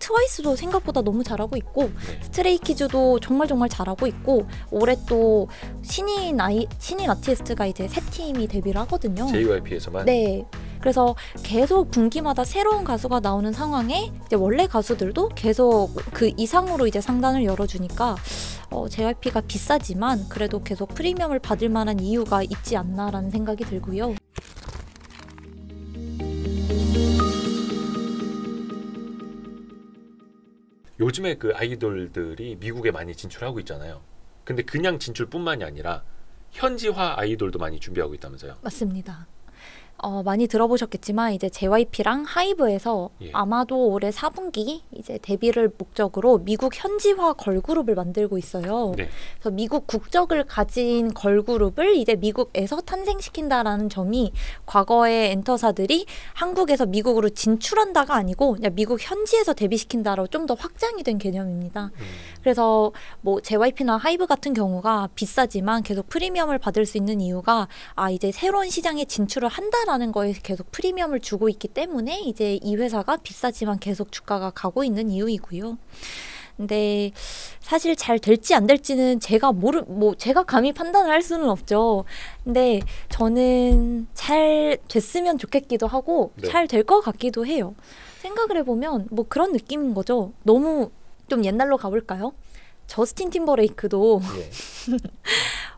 트와이스도 생각보다 너무 잘하고 있고 네. 스트레이키즈도 정말 잘하고 있고 올해 또 신인 아티스트가 이제 세 팀이 데뷔를 하거든요. JYP에서만. 네. 그래서 계속 분기마다 새로운 가수가 나오는 상황에 이제 원래 가수들도 계속 그 이상으로 이제 상단을 열어주니까 JYP가 비싸지만 그래도 계속 프리미엄을 받을 만한 이유가 있지 않나라는 생각이 들고요. 요즘에 그 아이돌들이 미국에 많이 진출하고 있잖아요. 근데 그냥 진출뿐만이 아니라 현지화 아이돌도 많이 준비하고 있다면서요. 맞습니다. 많이 들어보셨겠지만 이제 JYP랑 하이브에서 예. 아마도 올해 4분기 이제 데뷔를 목적으로 미국 현지화 걸그룹을 만들고 있어요. 네. 그래서 미국 국적을 가진 걸그룹을 이제 미국에서 탄생시킨다라는 점이 과거의 엔터사들이 한국에서 미국으로 진출한다가 아니고 그냥 미국 현지에서 데뷔시킨다로 좀 더 확장이 된 개념입니다. 그래서 뭐 JYP나 하이브 같은 경우가 비싸지만 계속 프리미엄을 받을 수 있는 이유가 이제 새로운 시장에 진출을 한다라는 거에 계속 프리미엄을 주고 있기 때문에 이제 이 회사가 비싸지만 계속 주가가 가고 있는 이유이고요. 근데 사실 잘 될지 안 될지는 제가 제가 감히 판단을 할 수는 없죠. 근데 저는 잘 됐으면 좋겠기도 하고 네. 잘 될 것 같기도 해요. 생각을 해보면 뭐 그런 느낌인 거죠. 너무 좀 옛날로 가볼까요? 저스틴 팀버레이크도 예.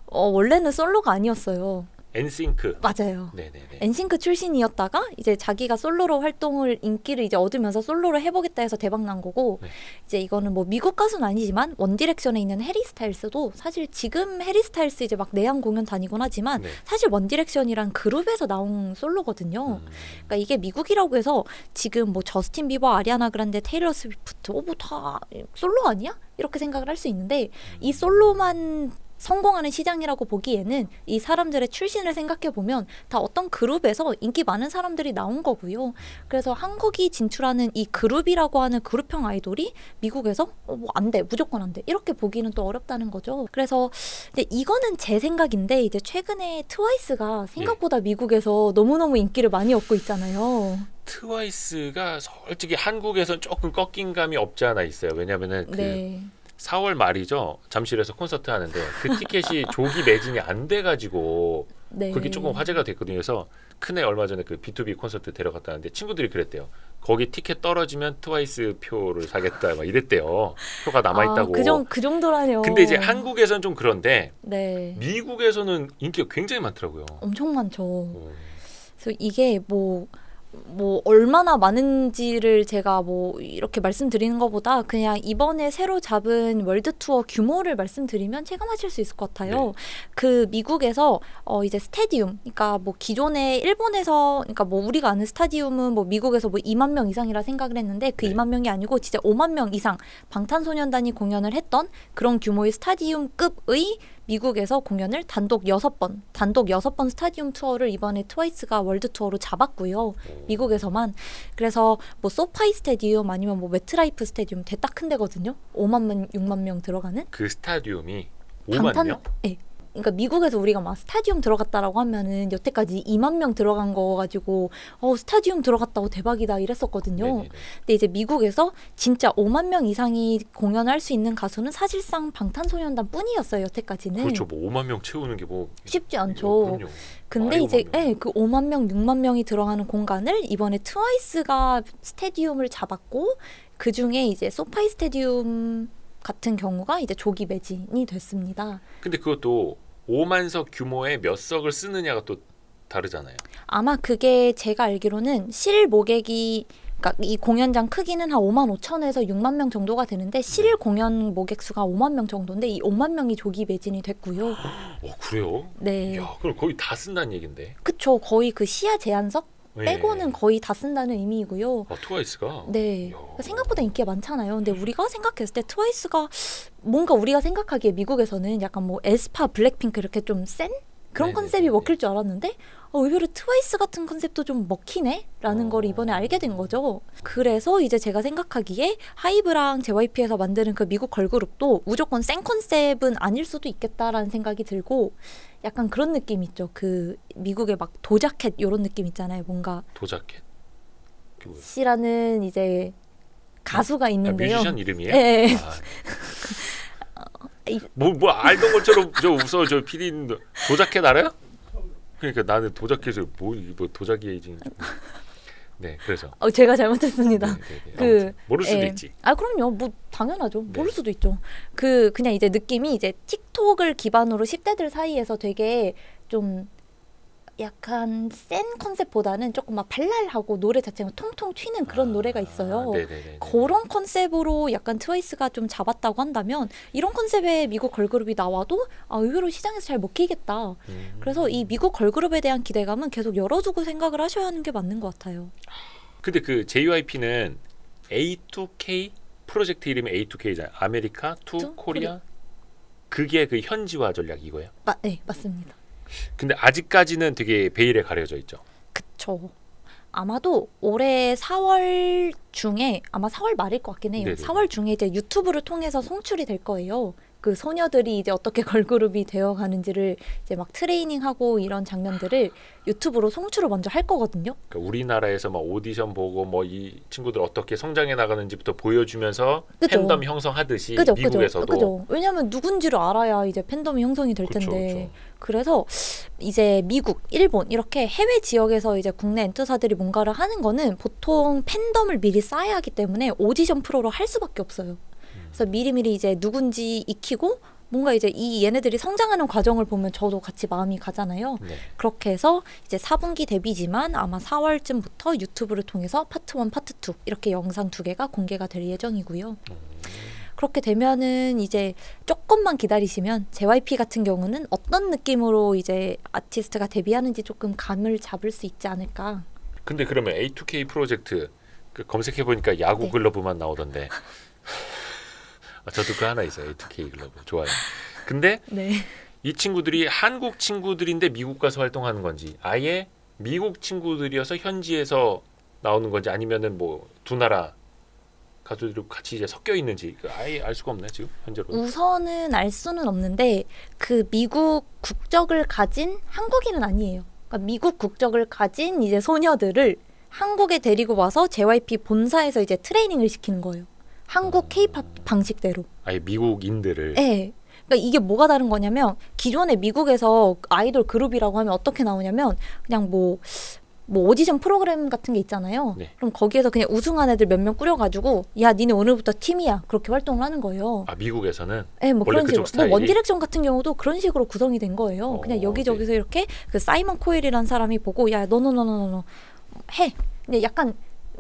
원래는 솔로가 아니었어요. 엔싱크. 맞아요. 네네네. 엔싱크 출신이었다가 이제 자기가 솔로로 활동을 인기를 이제 얻으면서 솔로로 해보겠다 해서 대박 난 거고 네. 이제 이거는 뭐 미국 가수는 아니지만 원디렉션에 있는 해리 스타일스도 사실 지금 해리 스타일스 이제 막 내한 공연 다니곤 하지만 네. 사실 원디렉션이란 그룹에서 나온 솔로거든요. 그러니까 이게 미국이라고 해서 지금 뭐 저스틴 비버, 아리아나 그란데, 테일러 스위프트 뭐 다 솔로 아니야? 이렇게 생각을 할 수 있는데 이 솔로만 성공하는 시장이라고 보기에는 이 사람들의 출신을 생각해보면 다 어떤 그룹에서 인기 많은 사람들이 나온 거고요. 그래서 한국이 진출하는 이 그룹이라고 하는 그룹형 아이돌이 미국에서 뭐 안 돼, 무조건 안 돼. 이렇게 보기는 또 어렵다는 거죠. 그래서 이제 이거는 제 생각인데 이제 최근에 트와이스가 생각보다 미국에서 너무너무 인기를 많이 얻고 있잖아요. 트와이스가 솔직히 한국에선 조금 꺾인 감이 없지 않아 있어요. 왜냐면은 네. 4월 말이죠. 잠실에서 콘서트 하는데 그 티켓이 조기 매진이 안 돼가지고 네. 그게 조금 화제가 됐거든요. 그래서 큰애 얼마 전에 그 B2B 콘서트 데려갔다는데 친구들이 그랬대요. 거기 티켓 떨어지면 트와이스 표를 사겠다 막 이랬대요. 표가 남아있다고. 그 정도라뇨. 근데 이제 한국에선 좀 그런데 네. 미국에서는 인기가 굉장히 많더라고요. 엄청 많죠. 그래서 이게 뭐 얼마나 많은지를 제가 뭐 이렇게 말씀드리는 것보다 그냥 이번에 새로 잡은 월드 투어 규모를 말씀드리면 체감하실 수 있을 것 같아요. 네. 그 미국에서 이제 스테디움, 그러니까 뭐 기존에 일본에서, 그러니까 뭐 우리가 아는 스타디움은 뭐 미국에서 뭐 2만 명 이상이라 생각을 했는데 그 네. 2만 명이 아니고 진짜 5만 명 이상 방탄소년단이 공연을 했던 그런 규모의 스타디움급의 미국에서 공연을 단독 6번 스타디움 투어를 이번에 트와이스가 월드 투어로 잡았고요. 미국에서만. 그래서 뭐 소파이 스타디움 아니면 뭐 매트라이프 스타디움 대따 큰 데거든요. 5만 명, 6만 명 들어가는. 그 스타디움이 5만 명? 네. 그러니까 미국에서 우리가 막 스타디움 들어갔다라고 하면은 여태까지 2만 명 들어간 거 가지고 스타디움 들어갔다고 대박이다 이랬었거든요. 네네네. 근데 이제 미국에서 진짜 5만 명 이상이 공연할 수 있는 가수는 사실상 방탄소년단 뿐이었어요. 여태까지는. 그렇죠. 뭐 5만 명 채우는 게 뭐 쉽지 않죠. 그럼요. 근데 이제 그 5만 명, 6만 명이 들어가는 공간을 이번에 트와이스가 스타디움을 잡았고 그 중에 이제 소파이 스타디움 같은 경우가 이제 조기 매진이 됐습니다. 근데 그것도 5만석 규모의 몇 석을 쓰느냐가 또 다르잖아요. 아마 그게 제가 알기로는 실모객이, 그러니까 이 공연장 크기는 한 5만 5천에서 6만 명 정도가 되는데 실 공연 모객 수가 5만 명 정도인데 이 5만 명이 조기 매진이 됐고요. 그래요? 네. 야, 그럼 거의 다 쓴다는 얘긴데. 그쵸. 거의 그 시야 제한석 빼고는 네. 거의 다 쓴다는 의미이고요. 트와이스가? 네. 이야. 생각보다 인기가 많잖아요. 근데 우리가 생각했을 때 트와이스가 뭔가 우리가 생각하기에 미국에서는 약간 뭐 에스파, 블랙핑크 이렇게 좀 센? 그런 네네네네. 컨셉이 먹힐 줄 알았는데 의외로 트와이스 같은 컨셉도 좀 먹히네? 라는 걸 이번에 알게 된 거죠. 그래서 이제 제가 생각하기에 하이브랑 JYP에서 만드는 그 미국 걸그룹도 무조건 센 컨셉은 아닐 수도 있겠다라는 생각이 들고 약간 그런 느낌 있죠. 그 미국의 막 도자켓 이런 느낌 있잖아요. 뭔가 도자켓. 씨라는 이제 가수가 있는데요. 뮤지션 이름이에요? 네. 뭐 알던 것처럼 저 웃어. 저 PD님 도자켓 알아요? 그러니까 나는 도자켓을 뭐 도자기지. 네, 그래서 제가 잘못했습니다. 모를 수도 있지. 그럼요. 뭐 당연하죠. 네. 모를 수도 있죠. 그냥 이제 느낌이 이제 틱톡을 기반으로 10대들 사이에서 되게 좀 약간 센 컨셉보다는 조금 막 발랄하고 노래 자체가 통통 튀는 그런 노래가 있어요. 네네네. 그런 컨셉으로 약간 트와이스가 좀 잡았다고 한다면 이런 컨셉의 미국 걸그룹이 나와도 의외로 시장에서 잘 먹히겠다. 그래서 이 미국 걸그룹에 대한 기대감은 계속 열어두고 생각을 하셔야 하는 게 맞는 것 같아요. 근데 그 JYP는 A2K 프로젝트 이름이 A2K잖아요. 아메리카 투 코리아. 그게 그 현지화 전략 이거예요? 네, 맞습니다. 근데 아직까지는 되게 베일에 가려져 있죠. 그쵸. 아마도 올해 4월 중에 아마 4월 말일 것 같긴 해요. 네네. 4월 중에 이제 유튜브를 통해서 송출이 될 거예요. 그 소녀들이 이제 어떻게 걸그룹이 되어가는지를 이제 막 트레이닝하고 이런 장면들을 유튜브로 송출을 먼저 할 거거든요. 그러니까 우리나라에서 막 오디션 보고 뭐 이 친구들 어떻게 성장해 나가는지부터 보여주면서 그죠. 팬덤 형성하듯이 그죠, 미국에서도 그죠. 왜냐하면 누군지를 알아야 이제 팬덤이 형성이 될 텐데. 그래서 이제 미국, 일본 이렇게 해외 지역에서 이제 국내 엔터사들이 뭔가를 하는 거는 보통 팬덤을 미리 쌓아야 하기 때문에 오디션 프로로 할 수밖에 없어요. 그래서 미리미리 이제 누군지 익히고 뭔가 이제 얘네들이 성장하는 과정을 보면 저도 같이 마음이 가잖아요. 네. 그렇게 해서 이제 4분기 데뷔지만 아마 4월쯤부터 유튜브를 통해서 파트 1, 파트 2 이렇게 영상 2개가 공개가 될 예정이고요. 그렇게 되면은 이제 조금만 기다리시면 JYP 같은 경우는 어떤 느낌으로 이제 아티스트가 데뷔하는지 조금 감을 잡을 수 있지 않을까. 근데 그러면 A2K 프로젝트 검색해 보니까 야구 네. 글러브만 나오던데. 저도 그 하나 있어요. A2K 글러브 좋아요. 근데 네. 이 친구들이 한국 친구들인데 미국 가서 활동하는 건지 아예 미국 친구들이어서 현지에서 나오는 건지 아니면은 뭐 두 나라 가수들이 같이 이제 섞여 있는지 아예 알 수가 없네 지금 현재로. 우선은 알 수는 없는데 그 미국 국적을 가진 한국인은 아니에요. 그러니까 미국 국적을 가진 이제 소녀들을 한국에 데리고 와서 JYP 본사에서 이제 트레이닝을 시키는 거예요. 한국 K-팝 방식대로. 아예 미국인들을. 네. 그러니까 이게 뭐가 다른 거냐면 기존에 미국에서 아이돌 그룹이라고 하면 어떻게 나오냐면 그냥 뭐 오디션 프로그램 같은 게 있잖아요. 네. 그럼 거기에서 그냥 우승한 애들 몇 명 꾸려가지고 야 니네 오늘부터 팀이야 그렇게 활동을 하는 거예요. 아 미국에서는? 네, 뭐 원래 그런 그쪽 식으로. 뭐 스타일이? 원디렉션 같은 경우도 그런 식으로 구성이 된 거예요. 그냥 여기저기서 네. 이렇게 그 사이먼 코일이라는 사람이 보고 야 너너 해. 근데 약간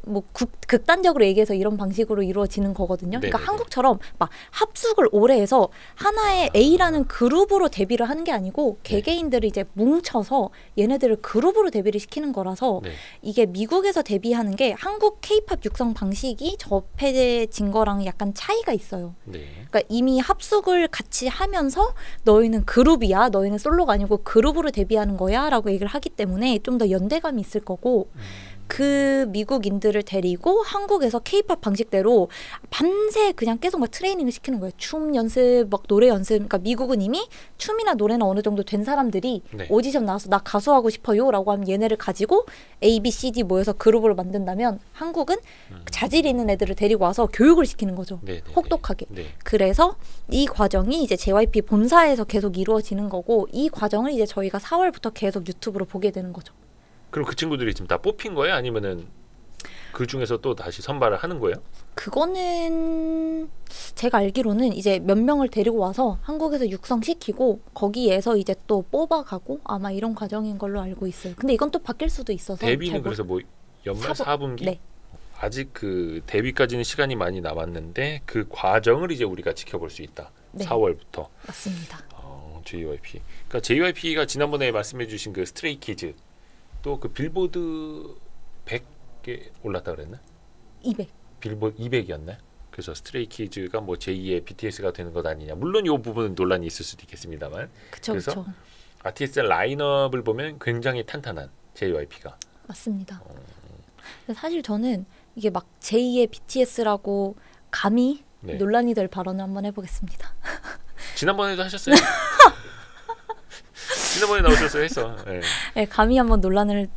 뭐 극단적으로 얘기해서 이런 방식으로 이루어지는 거거든요. 그러니까 네네네. 한국처럼 막 합숙을 오래 해서 하나의 A라는 그룹으로 데뷔를 하는 게 아니고 개개인들이 이제 뭉쳐서 얘네들을 그룹으로 데뷔를 시키는 거라서 네. 이게 미국에서 데뷔하는 게 한국 K-팝 육성 방식이 접해진 거랑 약간 차이가 있어요. 네. 그러니까 이미 합숙을 같이 하면서 너희는 그룹이야, 너희는 솔로가 아니고 그룹으로 데뷔하는 거야 라고 얘기를 하기 때문에 좀 더 연대감이 있을 거고 그 미국인들을 데리고 한국에서 K-팝 방식대로 밤새 그냥 계속 막 트레이닝을 시키는 거예요. 춤 연습, 막 노래 연습. 그러니까 미국은 이미 춤이나 노래나 어느 정도 된 사람들이 네. 오디션 나와서 나 가수하고 싶어요 라고 하면 얘네를 가지고 A, B, C, D 모여서 그룹을 만든다면 한국은 자질 있는 애들을 데리고 와서 교육을 시키는 거죠. 네. 혹독하게. 네. 그래서 이 과정이 이제 JYP 본사에서 계속 이루어지는 거고 이 과정을 이제 저희가 4월부터 계속 유튜브로 보게 되는 거죠. 그럼 그 친구들이 지금 다 뽑힌 거예요? 아니면은 그 중에서 또 다시 선발을 하는 거예요? 그거는 제가 알기로는 이제 몇 명을 데리고 와서 한국에서 육성시키고 거기에서 이제 또 뽑아가고 아마 이런 과정인 걸로 알고 있어요. 근데 이건 또 바뀔 수도 있어서 데뷔는 그래서 뭐 연말 4분기? 네. 아직 그 데뷔까지는 시간이 많이 남았는데 그 과정을 이제 우리가 지켜볼 수 있다. 네. 4월부터. 맞습니다. JYP. 그러니까 JYP가 지난번에 말씀해주신 그 스트레이키즈 또 그 빌보드 100개 올랐다 그랬나? 200. 빌보드 200이었나? 그래서 스트레이키즈가 뭐 제2의 BTS가 되는 것 아니냐. 물론 이 부분은 논란이 있을 수도 있겠습니다만. 그쵸. 아티스트 라인업을 보면 굉장히 탄탄한 JYP가. 맞습니다. 근데 사실 저는 이게 막 제2의 BTS라고 감히 네. 논란이 될 발언을 한번 해보겠습니다. 지난번에도 하셨어요? 지난번에 나오셨어요? 했어. 네. 네, 감히 한번 논란을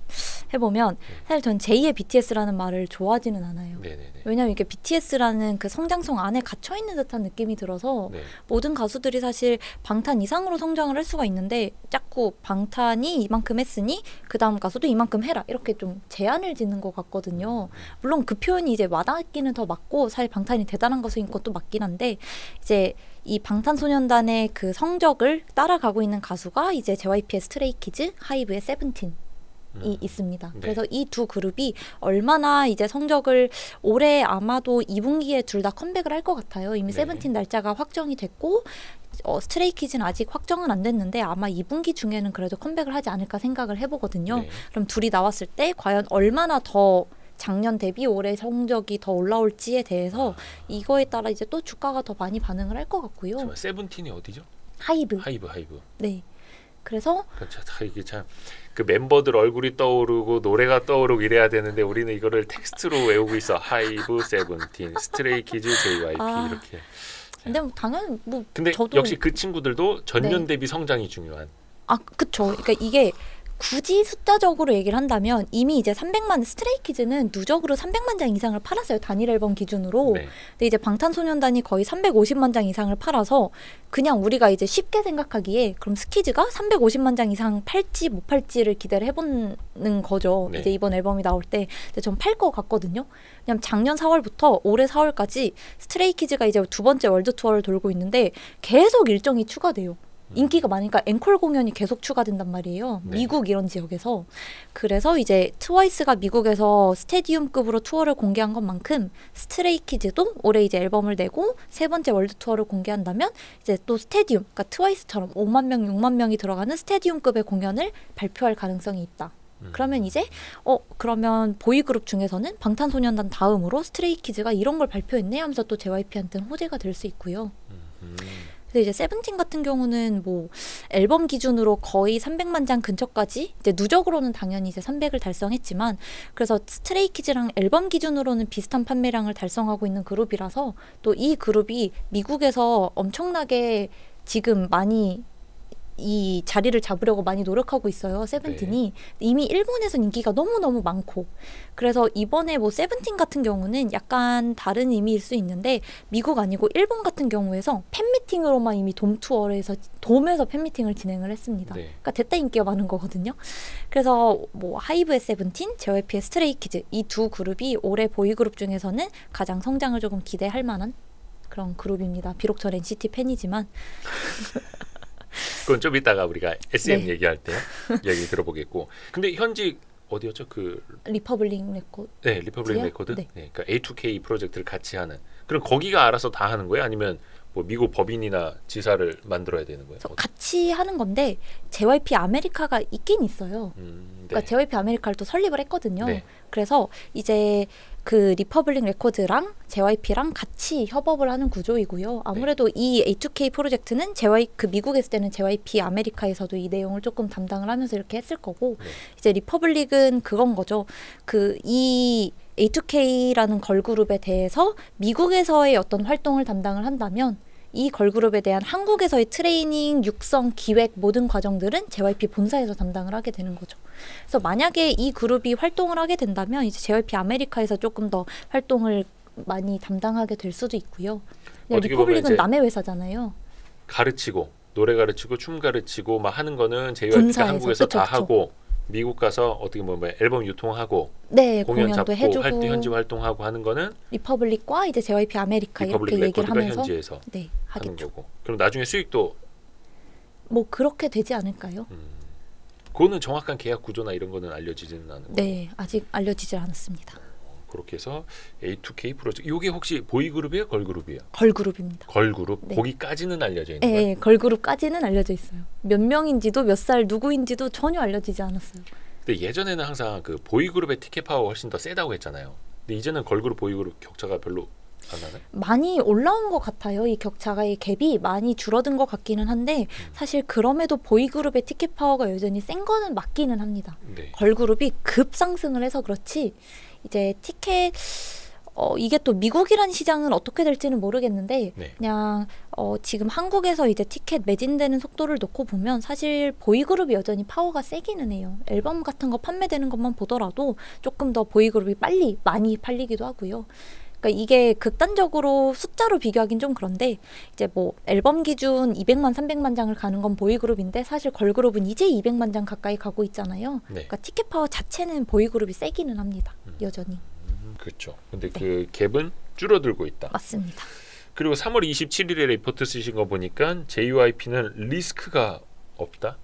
해보면 사실 전 제2의 BTS라는 말을 좋아하지는 않아요. 네네네. 왜냐하면 이게 BTS라는 그 성장성 안에 갇혀 있는 듯한 느낌이 들어서 네. 모든 가수들이 사실 방탄 이상으로 성장을 할 수가 있는데 자꾸 방탄이 이만큼 했으니 그 다음 가수도 이만큼 해라 이렇게 좀 제한을 짓는 것 같거든요. 물론 그 표현이 이제 와닿기는 더 맞고 사실 방탄이 대단한 가수인 것도 맞긴 한데 이제 이 방탄소년단의 그 성적을 따라가고 있는 가수가 이제 JYP의 스트레이키즈, 하이브의 세븐틴 이 있습니다. 네. 그래서 이 두 그룹이 얼마나 이제 성적을 올해 아마도 2분기에 둘 다 컴백을 할 것 같아요. 이미 네. 세븐틴 날짜가 확정이 됐고 스트레이키즈는 아직 확정은 안 됐는데 아마 2분기 중에는 그래도 컴백을 하지 않을까 생각을 해보거든요. 네. 그럼 둘이 나왔을 때 과연 얼마나 더 작년 대비 올해 성적이 더 올라올지에 대해서 이거에 따라 이제 또 주가가 더 많이 반응을 할 것 같고요. 잠깐만, 세븐틴이 어디죠? 하이브. 하이브. 네. 그래서 이게 참 그 member들 얼굴이 떠오르고 노래가 떠오르고 이래야 되는데 우리는 이거를 텍스트로 외우고 있어. 하이브, 세븐틴, 스트레이키즈, JYP 이렇게. 근데 뭐 당연히 뭐 근데 저도 역시 그 친구들도 전년 네. 대비 성장이 중요한. 그쵸. 그러니까 이게 굳이 숫자적으로 얘기를 한다면 이미 이제 300만 스트레이키즈는 누적으로 300만 장 이상을 팔았어요. 단일 앨범 기준으로. 네. 근데 이제 방탄소년단이 거의 350만 장 이상을 팔아서 그냥 우리가 이제 쉽게 생각하기에 그럼 스키즈가 350만 장 이상 팔지 못 팔지를 기대를 해보는 거죠. 네. 이제 이번 앨범이 나올 때. 근데 전 팔 것 같거든요. 그냥 작년 4월부터 올해 4월까지 스트레이키즈가 이제 두 번째 월드 투어를 돌고 있는데 계속 일정이 추가돼요. 인기가 많으니까 앵콜 공연이 계속 추가된단 말이에요. 네. 미국 이런 지역에서. 그래서 이제 트와이스가 미국에서 스테디움급으로 투어를 공개한 것만큼 스트레이키즈도 올해 이제 앨범을 내고 세 번째 월드 투어를 공개한다면 이제 또 스테디움, 그러니까 트와이스처럼 5만 명, 6만 명이 들어가는 스테디움급의 공연을 발표할 가능성이 있다. 그러면 이제 그러면 보이그룹 중에서는 방탄소년단 다음으로 스트레이키즈가 이런 걸 발표했네 하면서 또 JYP한테는 호재가 될 수 있고요. 근데 이제 세븐틴 같은 경우는 뭐 앨범 기준으로 거의 300만 장 근처까지 이제 누적으로는 당연히 이제 300을 달성했지만 그래서 스트레이키즈랑 앨범 기준으로는 비슷한 판매량을 달성하고 있는 그룹이라서 또 이 그룹이 미국에서 엄청나게 지금 많이 이 자리를 잡으려고 많이 노력하고 있어요. 세븐틴이. 이미 일본에선 인기가 너무너무 많고 그래서 이번에 뭐 세븐틴 같은 경우는 약간 다른 의미일 수 있는데 미국 아니고 일본 같은 경우에서 팬미팅으로만 이미 돔 투어를 해서 돔에서 팬미팅을 진행을 했습니다. 네. 그러니까 대따 인기가 많은 거거든요. 그래서 뭐 하이브의 세븐틴, JYP의 스트레이키즈 이 두 그룹이 올해 보이그룹 중에서는 가장 성장을 조금 기대할 만한 그런 그룹입니다. 비록 전 NCT 팬이지만 그건 좀 이따가 우리가 SM 네. 얘기할 때 얘기 들어보겠고. 근데 현직 어디였죠? 그 리퍼블릭 레코드 네, 리퍼블릭 지요? 레코드. 네. 네. 그러니까 A2K 프로젝트를 같이 하는. 그럼 거기가 알아서 다 하는 거예요? 아니면 뭐 미국 법인이나 지사를 만들어야 되는 거예요? 그래서 같이 하는 건데 JYP 아메리카가 있긴 있어요. 네. 그러니까 JYP 아메리카를 또 설립을 했거든요. 네. 그래서 이제 그 리퍼블릭 레코드랑 JYP랑 같이 협업을 하는 구조이고요. 아무래도 이 A2K 프로젝트는 그 미국에 있을 때는 JYP 아메리카에서도 이 내용을 조금 담당을 하면서 이렇게 했을 거고 네. 이제 리퍼블릭은 그건 거죠. 이 A2K라는 걸그룹에 대해서 미국에서의 어떤 활동을 담당을 한다면 이 걸그룹에 대한 한국에서의 트레이닝, 육성, 기획 모든 과정들은 JYP 본사에서 담당을 하게 되는 거죠. 그래서 만약에 이 그룹이 활동을 하게 된다면 이제 JYP 아메리카에서 조금 더 활동을 많이 담당하게 될 수도 있고요. 어떻게 보면 리퍼블릭은 이제 남의 회사잖아요. 가르치고 노래 가르치고 춤 가르치고 막 하는 거는 JYP가 본사에서. 한국에서 그쵸, 다 그쵸. 하고 미국 가서 어떻게 보면 앨범 유통하고 네, 공연 공연도 잡고 해주고 현지 활동하고 하는 거는 리퍼블릭과 이제 JYP 아메리카 리퍼블릭 이렇게 얘기를 레코드가 하면서 현지에서 네, 하는 하겠죠. 거고. 그럼 나중에 수익도 뭐 그렇게 되지 않을까요? 그거는 정확한 계약 구조나 이런 거는 알려지지는 않은 거고. 네, 아직 알려지질 않았습니다. 그렇게 해서 A2K 프로젝트. 이게 혹시 보이그룹이에요, 걸그룹이에요? 걸그룹입니다. 걸그룹. 네. 거기까지는 알려져 있는 거예요. 네, 걸그룹까지는 알려져 있어요. 몇 명인지도 몇 살 누구인지도 전혀 알려지지 않았어요. 근데 예전에는 항상 그 보이그룹의 티켓 파워가 훨씬 더 세다고 했잖아요. 근데 이제는 걸그룹 보이그룹 격차가 별로 안 나나요? 많이 올라온 것 같아요. 이 격차가 이 갭이 많이 줄어든 것 같기는 한데 사실 그럼에도 보이그룹의 티켓 파워가 여전히 센 거는 맞기는 합니다. 네. 걸그룹이 급상승을 해서 그렇지 이제 티켓 이게 또 미국이란 시장은 어떻게 될지는 모르겠는데 네. 그냥 지금 한국에서 이제 티켓 매진되는 속도를 놓고 보면 사실 보이그룹이 여전히 파워가 세기는 해요. 앨범 같은 거 판매되는 것만 보더라도 조금 더 보이그룹이 많이 팔리기도 하고요. 그러니까 이게 극단적으로 숫자로 비교하긴 좀 그런데 이제 뭐 앨범 기준 200만, 300만 장을 가는 건 보이그룹인데 사실 걸그룹은 이제 200만 장 가까이 가고 있잖아요. 네. 그러니까 티켓 파워 자체는 보이그룹이 세기는 합니다. 여전히. 그렇죠. 근데 네. 그 갭은 줄어들고 있다. 맞습니다. 그리고 3월 27일에 리포트 쓰신 거 보니까 JYP는 리스크가 없다.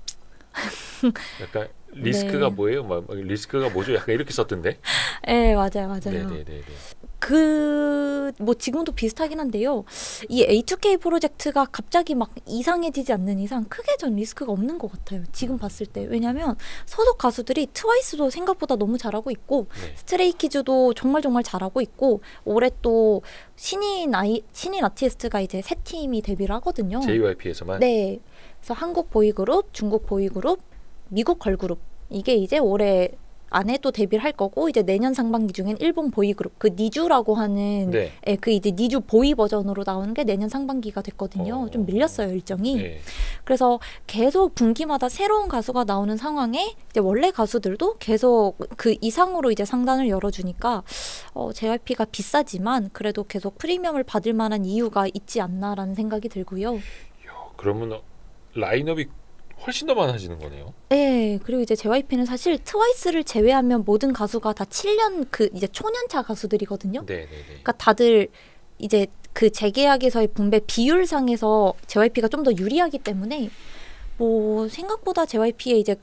약간 리스크가 네. 뭐예요? 막 리스크가 뭐죠? 약간 이렇게 썼던데. 네, 맞아요. 네네네. 뭐 지금도 비슷하긴 한데요. 이 A2K 프로젝트가 갑자기 막 이상해지지 않는 이상 크게 전 리스크가 없는 것 같아요. 지금 봤을 때. 왜냐면 소속 가수들이 트와이스도 생각보다 너무 잘하고 있고 네. 스트레이키즈도 정말 잘하고 있고 올해 또 신인 아티스트가 이제 세 팀이 데뷔를 하거든요. JYP에서만. 네. 그래서 한국 보이그룹, 중국 보이그룹, 미국 걸그룹 이게 이제 올해 안에 또 데뷔를 할 거고 이제 내년 상반기 중엔 일본 보이그룹 그 니주라고 하는 네. 그 이제 니주 보이 버전으로 나오는 게 내년 상반기가 됐거든요. 좀 밀렸어요 일정이. 네. 그래서 계속 분기마다 새로운 가수가 나오는 상황에 이제 원래 가수들도 계속 그 이상으로 이제 상단을 열어주니까 JYP가 비싸지만 그래도 계속 프리미엄을 받을 만한 이유가 있지 않나라는 생각이 들고요. 그러면 라인업이 훨씬 더 많아지는 거네요. 네, 그리고 이제 JYP는 사실 트와이스를 제외하면 모든 가수가 다 7년 그 이제 초년차 가수들이거든요. 네네네. 그러니까 다들 이제 그 재계약에서의 분배 비율상에서 JYP가 좀 더 유리하기 때문에 뭐 생각보다 JYP에 이제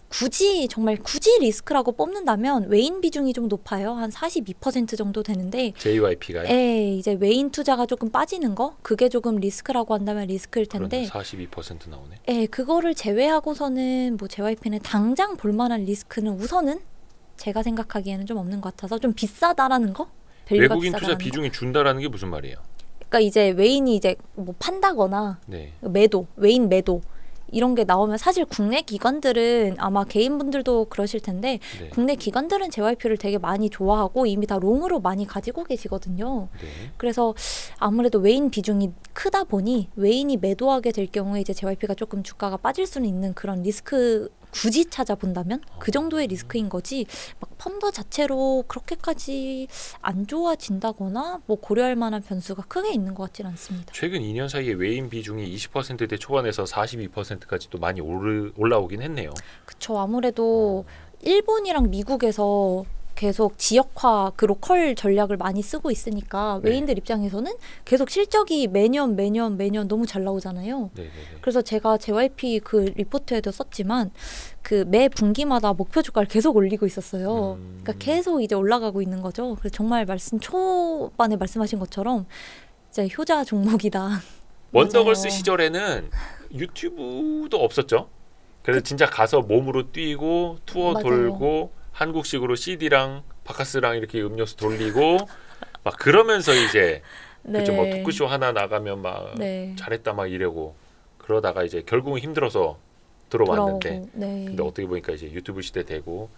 정말 굳이 리스크라고 뽑는다면 외인 비중이 좀 높아요. 한 42% 정도 되는데 JYP가요? 이제 외인 투자가 조금 빠지는 거 그게 조금 리스크라고 한다면 리스크일 텐데 42% 나오네. 그거를 제외하고서는 뭐 JYP는 당장 볼만한 리스크는 우선은 제가 생각하기에는 좀 없는 것 같아서 좀 비싸다라는 거 밸류가 외국인 투자 비싸다라는 비중이 준다라는 게 무슨 말이에요? 그러니까 이제 외인이 이제 뭐 판다거나 네. 외인 매도 이런 게 나오면 사실 국내 기관들은 아마 개인분들도 그러실 텐데 네. 국내 기관들은 JYP를 되게 많이 좋아하고 이미 다 롱으로 많이 가지고 계시거든요. 네. 그래서 아무래도 외인 비중이 크다 보니 외인이 매도하게 될 경우에 이제 JYP가 조금 주가가 빠질 수는 있는 그런 리스크 굳이 찾아본다면 그 정도의 리스크인 거지 막 펀더 자체로 그렇게까지 안 좋아진다거나 뭐 고려할 만한 변수가 크게 있는 것 같지는 않습니다. 최근 2년 사이에 외인 비중이 20%대 초반에서 42%까지 또 많이 올라오긴 했네요. 그쵸. 아무래도 일본이랑 미국에서 계속 지역화 그 로컬 전략을 많이 쓰고 있으니까 네. 외인들 입장에서는 계속 실적이 매년 너무 잘 나오잖아요. 네네네. 그래서 제가 JYP 그 리포트에도 썼지만 그 매 분기마다 목표 주가를 계속 올리고 있었어요. 그러니까 계속 이제 올라가고 있는 거죠. 그래서 정말 초반에 말씀하신 것처럼 진짜 효자 종목이다. 원더걸스 맞아요. 시절에는 유튜브도 없었죠. 그래서 진짜 가서 몸으로 뛰고 투어 맞아요. 돌고 한국식으로 CD랑 바카스랑 이렇게 음료수 돌리고 막 그러면서 이제 그쵸 뭐 토크쇼 하나 나가면 막 네. 잘했다 막 이러고 그러다가 이제 결국은 힘들어서 들어왔는데 돌아오고, 네. 근데 어떻게 보니까 이제 유튜브 시대 되고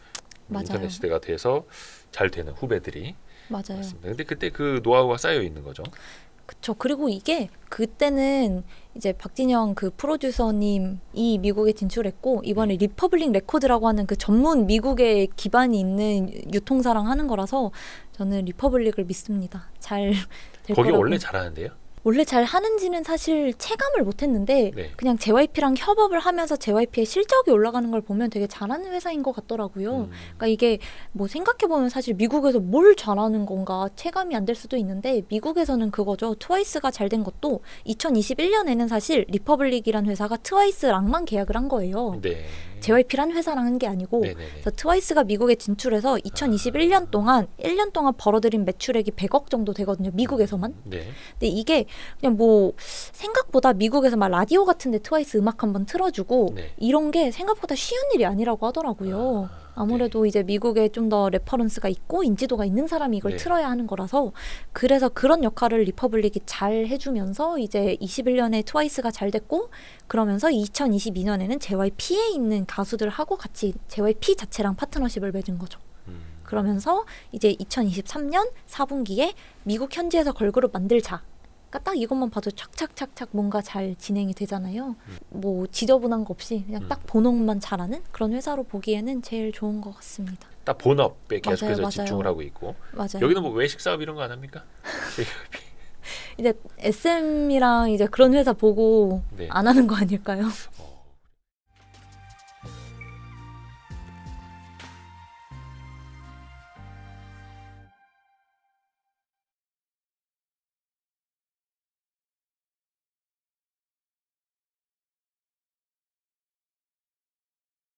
맞아요. 인터넷 시대가 돼서 잘 되는 후배들이 맞아요. 맞습니다. 근데 그때 그 노하우가 쌓여 있는 거죠. 그쵸. 그리고 이게 그때는 이제 박진영 그 프로듀서님이 미국에 진출했고 이번에 리퍼블릭 레코드라고 하는 그 전문 미국에 기반이 있는 유통사랑 하는 거라서 저는 리퍼블릭을 믿습니다. 잘 될 거기 거라고. 원래 잘하는데요. 원래 잘 하는지는 사실 체감을 못했는데 네. 그냥 JYP랑 협업을 하면서 JYP의 실적이 올라가는 걸 보면 되게 잘하는 회사인 것 같더라고요. 그러니까 이게 뭐 생각해보면 사실 미국에서 뭘 잘하는 건가 체감이 안 될 수도 있는데 미국에서는 그거죠. 트와이스가 잘 된 것도 2021년에는 사실 리퍼블릭이란 회사가 트와이스랑만 계약을 한 거예요. 네. JYP란 회사랑 한 게 아니고 네네네. 그래서 트와이스가 미국에 진출해서 2021년 동안 1년 동안 벌어들인 매출액이 100억 정도 되거든요. 미국에서만. 네. 근데 이게 그냥 뭐 생각보다 미국에서 막 라디오 같은데 트와이스 음악 한번 틀어주고 네. 이런 게 생각보다 쉬운 일이 아니라고 하더라고요. 아무래도 이제 미국에 좀 더 레퍼런스가 있고 인지도가 있는 사람이 이걸 네. 틀어야 하는 거라서 그래서 그런 역할을 리퍼블릭이 잘 해주면서 이제 21년에 트와이스가 잘 됐고 그러면서 2022년에는 JYP에 있는 가수들하고 같이 JYP 자체랑 파트너십을 맺은 거죠. 그러면서 이제 2023년 4분기에 미국 현지에서 걸그룹 만들자. 그러니까 딱 이것만 봐도 착착착착 뭔가 잘 진행이 되잖아요. 뭐 지저분한 거 없이 그냥 딱 본업만 잘하는 그런 회사로 보기에는 제일 좋은 것 같습니다. 딱 본업에 계속해서 맞아요. 집중을 하고 있고. 맞아요. 여기는 뭐 외식 사업 이런 거 안 합니까? 이제 SM이랑 이제 그런 회사 보고 네. 안 하는 거 아닐까요?